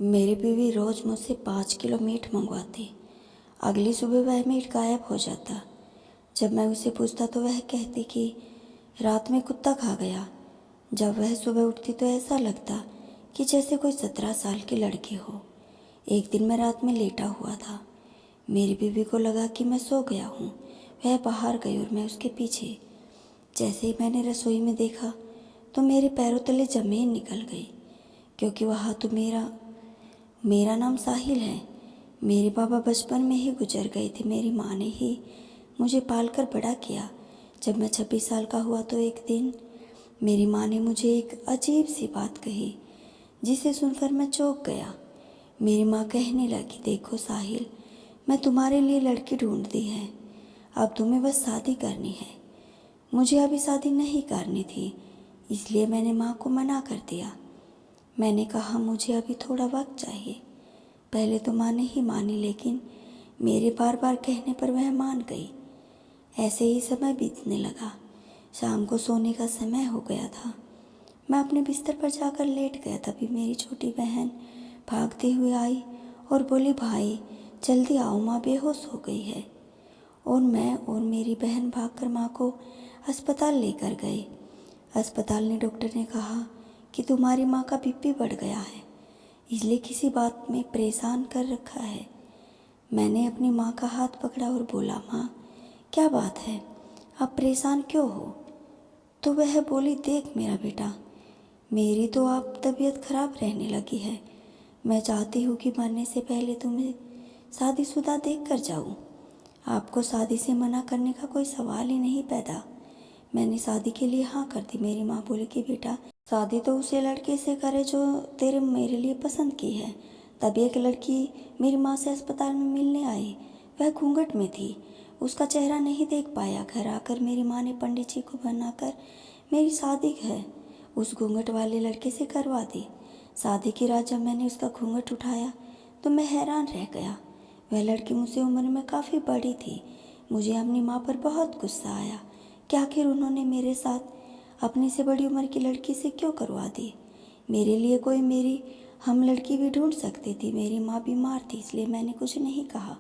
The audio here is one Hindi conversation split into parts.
मेरी बीवी रोज़ मुझसे 5 किलो मीट मंगवाती। अगली सुबह वह मीट गायब हो जाता। जब मैं उसे पूछता तो वह कहती कि रात में कुत्ता खा गया। जब वह सुबह उठती तो ऐसा लगता कि जैसे कोई 17 साल की लड़की हो। एक दिन मैं रात में लेटा हुआ था। मेरी बीवी को लगा कि मैं सो गया हूँ। वह बाहर गई और मैं उसके पीछे। जैसे ही मैंने रसोई में देखा तो मेरे पैरों तले ज़मीन निकल गई, क्योंकि वहाँ तो मेरा नाम साहिल है। मेरे पापा बचपन में ही गुजर गए थे। मेरी माँ ने ही मुझे पालकर बड़ा किया। जब मैं 26 साल का हुआ तो एक दिन मेरी माँ ने मुझे एक अजीब सी बात कही, जिसे सुनकर मैं चौंक गया। मेरी माँ कहने लगी, देखो साहिल, मैं तुम्हारे लिए लड़की ढूंढती है। अब तुम्हें बस शादी करनी है। मुझे अभी शादी नहीं करनी थी, इसलिए मैंने माँ को मना कर दिया। मैंने कहा मुझे अभी थोड़ा वक्त चाहिए। पहले तो माँ ने ही मानी, लेकिन मेरे बार बार कहने पर वह मान गई। ऐसे ही समय बीतने लगा। शाम को सोने का समय हो गया था। मैं अपने बिस्तर पर जाकर लेट गया। तभी मेरी छोटी बहन भागते हुए आई और बोली, भाई जल्दी आओ, माँ बेहोश हो गई है। और मैं और मेरी बहन भागकर माँ को अस्पताल लेकर गए। अस्पताल ने डॉक्टर ने कहा कि तुम्हारी माँ का बीपी बढ़ गया है, इसलिए किसी बात में परेशान कर रखा है। मैंने अपनी माँ का हाथ पकड़ा और बोला, माँ क्या बात है, आप परेशान क्यों हो? तो वह बोली, देख मेरा बेटा, मेरी तो आप तबीयत खराब रहने लगी है। मैं चाहती हूँ कि मरने से पहले तुम्हें शादीशुदा देख कर जाऊँ। आपको शादी से मना करने का कोई सवाल ही नहीं पैदा। मैंने शादी के लिए हाँ कर दी। मेरी माँ बोली कि बेटा, शादी तो उसे लड़के से करे जो तेरे मेरे लिए पसंद की है। तभी एक लड़की मेरी माँ से अस्पताल में मिलने आई। वह घूंघट में थी, उसका चेहरा नहीं देख पाया। घर आकर मेरी माँ ने पंडित जी को बनाकर मेरी शादी है उस घूंघट वाले लड़के से करवा दी। शादी की रात जब मैंने उसका घूंघट उठाया तो मैं हैरान रह गया। वह लड़की मुझसे उम्र में काफ़ी बड़ी थी। मुझे अपनी माँ पर बहुत गुस्सा आया कि आखिर उन्होंने मेरे साथ अपने से बड़ी उम्र की लड़की से क्यों करवा दी। मेरे लिए कोई मेरी हम लड़की भी ढूंढ सकती थी। मेरी माँ बीमार थी, इसलिए मैंने कुछ नहीं कहा,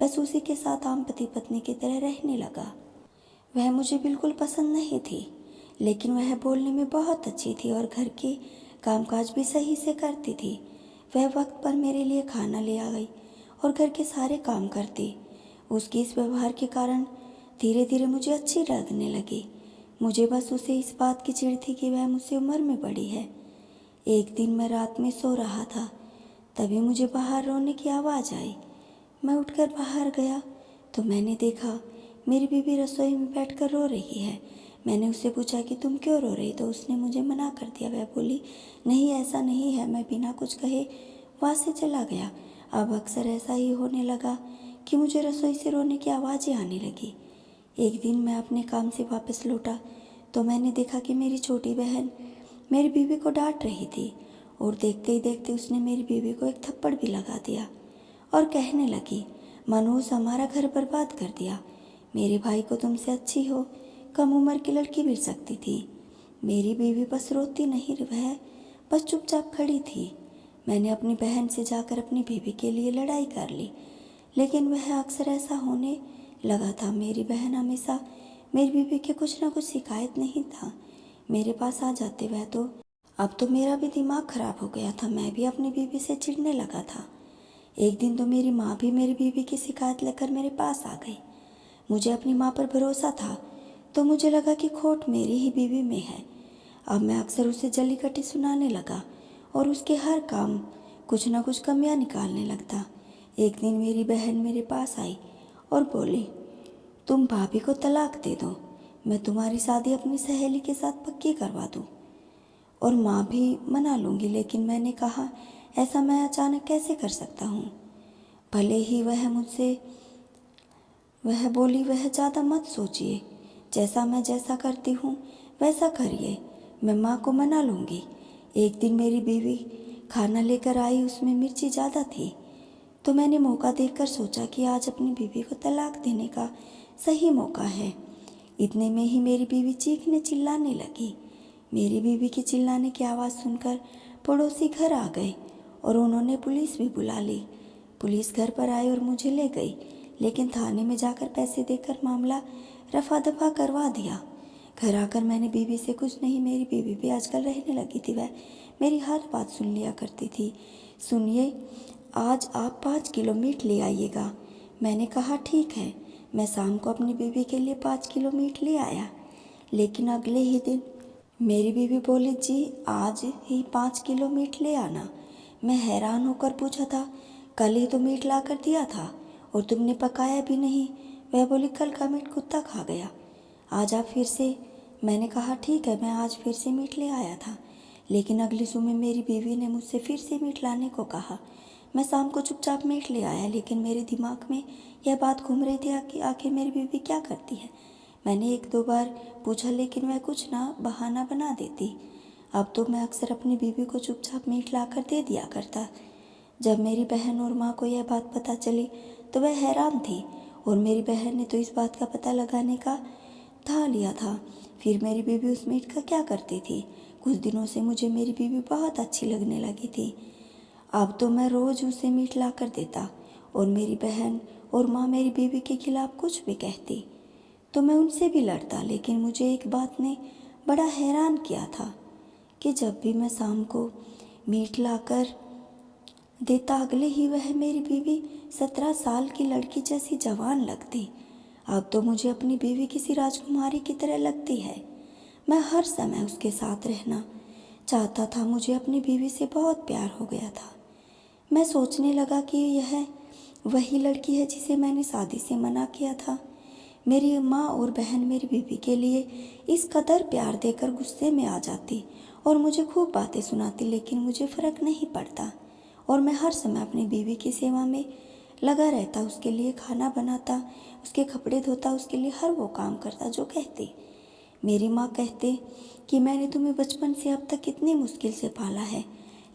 बस उसी के साथ आम पति पत्नी की तरह रहने लगा। वह मुझे बिल्कुल पसंद नहीं थी, लेकिन वह बोलने में बहुत अच्छी थी और घर के कामकाज भी सही से करती थी। वह वक्त पर मेरे लिए खाना ले आ गई और घर के सारे काम करती। उसके इस व्यवहार के कारण धीरे धीरे मुझे अच्छी लगने लगी। मुझे बस उसे इस बात की चिढ़ थी कि वह मुझसे उम्र में बड़ी है। एक दिन मैं रात में सो रहा था, तभी मुझे बाहर रोने की आवाज़ आई। मैं उठकर बाहर गया तो मैंने देखा मेरी बीवी रसोई में बैठकर रो रही है। मैंने उससे पूछा कि तुम क्यों रो रही? तो उसने मुझे मना कर दिया। वह बोली, नहीं ऐसा नहीं है। मैं बिना कुछ कहे वहाँ से चला गया। अब अक्सर ऐसा ही होने लगा कि मुझे रसोई से रोने की आवाज़ें आने लगी। एक दिन मैं अपने काम से वापस लौटा तो मैंने देखा कि मेरी छोटी बहन मेरी बीवी को डांट रही थी और देखते ही देखते उसने मेरी बीवी को एक थप्पड़ भी लगा दिया और कहने लगी, मनोज हमारा घर बर्बाद कर दिया। मेरे भाई को तुमसे अच्छी हो कम उम्र की लड़की मिल सकती थी। मेरी बीवी बस रोती नहीं, वह बस चुपचाप खड़ी थी। मैंने अपनी बहन से जाकर अपनी बीवी के लिए लड़ाई कर ली, लेकिन वह अक्सर ऐसा होने लगा था। मेरी बहन हमेशा मेरी बीवी के कुछ ना कुछ शिकायत नहीं था मेरे पास आ जाते वह तो। अब तो मेरा भी दिमाग खराब हो गया था। मैं भी अपनी बीवी से चिढ़ने लगा था। एक दिन तो मेरी माँ भी मेरी बीवी की शिकायत लेकर मेरे पास आ गई। मुझे अपनी माँ पर भरोसा था तो मुझे लगा कि खोट मेरी ही बीवी में है। अब मैं अक्सर उसे जली कटी सुनाने लगा और उसके हर काम कुछ ना कुछ कमियां निकालने लगता। एक दिन मेरी बहन मेरे पास आई और बोली, तुम भाभी को तलाक दे दो, मैं तुम्हारी शादी अपनी सहेली के साथ पक्की करवा दूँ और माँ भी मना लूँगी। लेकिन मैंने कहा, ऐसा मैं अचानक कैसे कर सकता हूँ? भले ही वह बोली, वह ज़्यादा मत सोचिए, जैसा करती हूँ वैसा करिए, मैं माँ को मना लूँगी। एक दिन मेरी बीवी खाना लेकर आई, उसमें मिर्ची ज़्यादा थी, तो मैंने मौका देखकर सोचा कि आज अपनी बीवी को तलाक देने का सही मौका है। इतने में ही मेरी बीवी चीखने चिल्लाने लगी। मेरी बीवी की चिल्लाने की आवाज़ सुनकर पड़ोसी घर आ गए और उन्होंने पुलिस भी बुला ली। पुलिस घर पर आई और मुझे ले गई, लेकिन थाने में जाकर पैसे देकर मामला रफा दफा करवा दिया। घर आकर मैंने बीवी से कुछ नहीं, मेरी बीवी भी आजकल रहने लगी थी, वह मेरी हर बात सुन लिया करती थी। सुनिए, आज आप 5 किलो मीट ले आइएगा। मैंने कहा ठीक है। मैं शाम को अपनी बीवी के लिए 5 किलो मीट ले आया, लेकिन अगले ही दिन मेरी बीवी बोली, जी आज ही 5 किलो मीट ले आना। मैं हैरान होकर पूछा था, कल ही तो मीट ला कर दिया था और तुमने पकाया भी नहीं। वह बोली, कल का मीट कुत्ता खा गया, आज आप फिर से। मैंने कहा ठीक है, मैं आज फिर से मीट ले आया था, लेकिन अगली सुबह मेरी बीवी ने मुझसे फिर से मीट लाने को कहा। मैं शाम को चुपचाप मीट ले आया, लेकिन मेरे दिमाग में यह बात घूम रही थी कि आखिर मेरी बीवी क्या करती है। मैंने 1-2 बार पूछा, लेकिन वह कुछ ना बहाना बना देती। अब तो मैं अक्सर अपनी बीवी को चुपचाप मीट ला कर दे दिया करता। जब मेरी बहन और माँ को यह बात पता चली तो वह हैरान थी, और मेरी बहन ने तो इस बात का पता लगाने का था लिया था। फिर मेरी बीवी उस मीट का क्या करती थी। कुछ दिनों से मुझे मेरी बीवी बहुत अच्छी लगने लगी थी। अब तो मैं रोज़ उसे मीट ला कर देता, और मेरी बहन और माँ मेरी बीवी के खिलाफ़ कुछ भी कहती तो मैं उनसे भी लड़ता। लेकिन मुझे एक बात ने बड़ा हैरान किया था कि जब भी मैं शाम को मीट लाकर देता, अगले ही वह मेरी बीवी 17 साल की लड़की जैसी जवान लगती। अब तो मुझे अपनी बीवी किसी राजकुमारी की तरह लगती है। मैं हर समय उसके साथ रहना चाहता था। मुझे अपनी बीवी से बहुत प्यार हो गया था। मैं सोचने लगा कि यह वही लड़की है जिसे मैंने शादी से मना किया था। मेरी माँ और बहन मेरी बीवी के लिए इस कदर प्यार देकर गुस्से में आ जाती और मुझे खूब बातें सुनाती, लेकिन मुझे फ़र्क नहीं पड़ता और मैं हर समय अपनी बीवी की सेवा में लगा रहता। उसके लिए खाना बनाता, उसके कपड़े धोता, उसके लिए हर वो काम करता जो कहती। मेरी माँ कहते कि मैंने तुम्हें बचपन से अब तक कितनी मुश्किल से पाला है,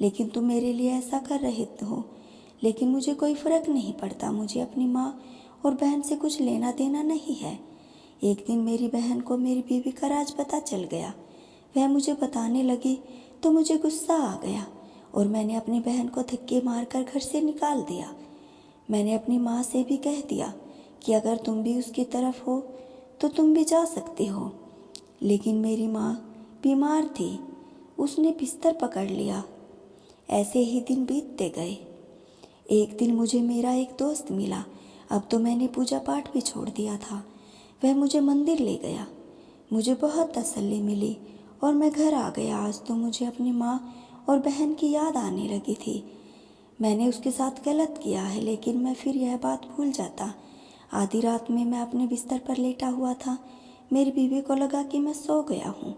लेकिन तुम मेरे लिए ऐसा कर रहे हो। लेकिन मुझे कोई फ़र्क नहीं पड़ता। मुझे अपनी माँ और बहन से कुछ लेना देना नहीं है। एक दिन मेरी बहन को मेरी बीवी का राज पता चल गया। वह मुझे बताने लगी तो मुझे गुस्सा आ गया और मैंने अपनी बहन को धक्के मारकर घर से निकाल दिया। मैंने अपनी माँ से भी कह दिया कि अगर तुम भी उसकी तरफ हो तो तुम भी जा सकती हो। लेकिन मेरी माँ बीमार थी, उसने बिस्तर पकड़ लिया। ऐसे ही दिन बीतते गए। एक दिन मुझे मेरा एक दोस्त मिला। अब तो मैंने पूजा पाठ भी छोड़ दिया था। वह मुझे मंदिर ले गया। मुझे बहुत तसल्ली मिली और मैं घर आ गया। आज तो मुझे अपनी माँ और बहन की याद आने लगी थी। मैंने उसके साथ गलत किया है, लेकिन मैं फिर यह बात भूल जाता। आधी रात में मैं अपने बिस्तर पर लेटा हुआ था। मेरी बीवी को लगा कि मैं सो गया हूँ,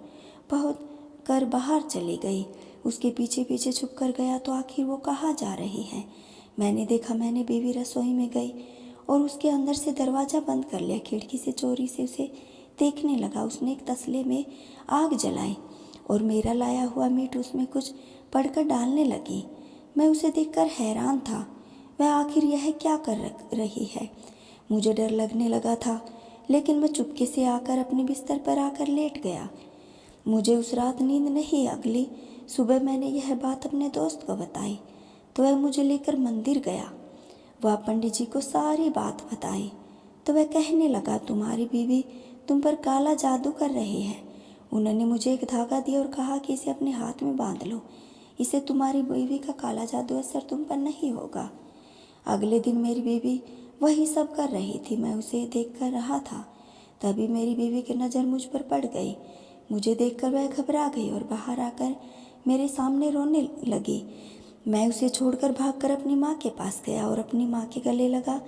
बहुत कर बाहर चली गई। उसके पीछे पीछे छुप कर गया तो आखिर वो कहाँ जा रही है। मैंने देखा, मैंने बीवी रसोई में गई और उसके अंदर से दरवाज़ा बंद कर लिया। खिड़की से चोरी से उसे देखने लगा। उसने एक तसले में आग जलाई और मेरा लाया हुआ मीट उसमें कुछ पड़कर डालने लगी। मैं उसे देखकर हैरान था। वह आखिर यह क्या कर रही है। मुझे डर लगने लगा था, लेकिन मैं चुपके से आकर अपने बिस्तर पर आकर लेट गया। मुझे उस रात नींद नहीं। अगली सुबह मैंने यह बात अपने दोस्त को बताई तो वह मुझे लेकर मंदिर गया। वह पंडित जी को सारी बात बताई तो वह कहने लगा, तुम्हारी बीवी तुम पर काला जादू कर रही है। उन्होंने मुझे एक धागा दिया और कहा कि इसे अपने हाथ में बांध लो, इससे तुम्हारी बीवी का काला जादू असर तुम पर नहीं होगा। अगले दिन मेरी बीवी वही सब कर रही थी। मैं उसे देख कर रहा था। तभी मेरी बीवी की नज़र मुझ पर पड़ गई। मुझे देखकर वह घबरा गई और बाहर आकर मेरे सामने रोने लगी। मैं उसे छोड़कर भागकर अपनी माँ के पास गया और अपनी माँ के गले लगा।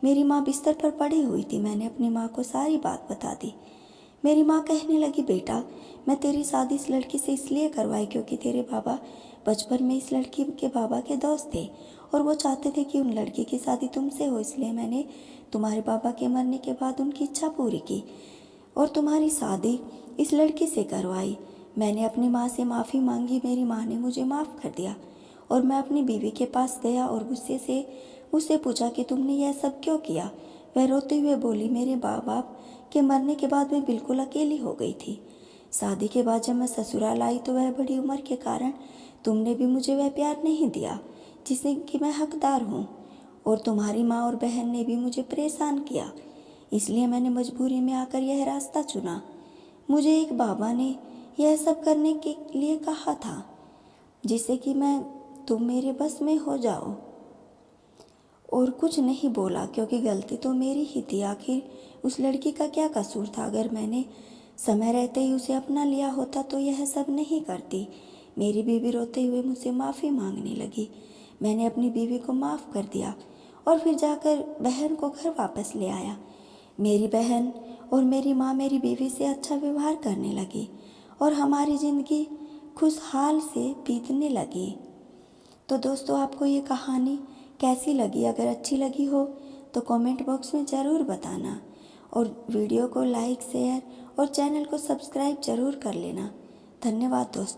मेरी माँ बिस्तर पर पड़ी हुई थी। मैंने अपनी माँ को सारी बात बता दी। मेरी माँ कहने लगी, बेटा मैं तेरी शादी इस लड़की से इसलिए करवाई क्योंकि तेरे बाबा बचपन में इस लड़की के बाबा के दोस्त थे और वो चाहते थे कि उन लड़की की शादी तुमसे हो, इसलिए मैंने तुम्हारे बाबा के मरने के बाद उनकी इच्छा पूरी की और तुम्हारी शादी इस लड़की से करवाई। मैंने अपनी माँ से माफ़ी मांगी। मेरी माँ ने मुझे माफ़ कर दिया और मैं अपनी बीवी के पास गया और गुस्से से उससे पूछा कि तुमने यह सब क्यों किया। वह रोते हुए बोली, मेरे बाप के मरने के बाद मैं बिल्कुल अकेली हो गई थी। शादी के बाद जब मैं ससुराल आई तो वह बड़ी उम्र के कारण तुमने भी मुझे वह प्यार नहीं दिया जिसे कि मैं हकदार हूँ। और तुम्हारी माँ और बहन ने भी मुझे परेशान किया, इसलिए मैंने मजबूरी में आकर यह रास्ता चुना। मुझे एक बाबा ने यह सब करने के लिए कहा था, जिससे कि तुम मेरे बस में हो जाओ। और कुछ नहीं बोला, क्योंकि गलती तो मेरी ही थी। आखिर उस लड़की का क्या कसूर था? अगर मैंने समय रहते ही उसे अपना लिया होता तो यह सब नहीं करती। मेरी बीवी रोते हुए मुझसे माफ़ी मांगने लगी। मैंने अपनी बीवी को माफ़ कर दिया और फिर जाकर बहन को घर वापस ले आया। मेरी बहन और मेरी माँ मेरी बीवी से अच्छा व्यवहार करने लगी और हमारी ज़िंदगी खुशहाल से बीतने लगी। तो दोस्तों, आपको ये कहानी कैसी लगी? अगर अच्छी लगी हो तो कमेंट बॉक्स में ज़रूर बताना और वीडियो को लाइक, शेयर और चैनल को सब्सक्राइब ज़रूर कर लेना। धन्यवाद दोस्तों।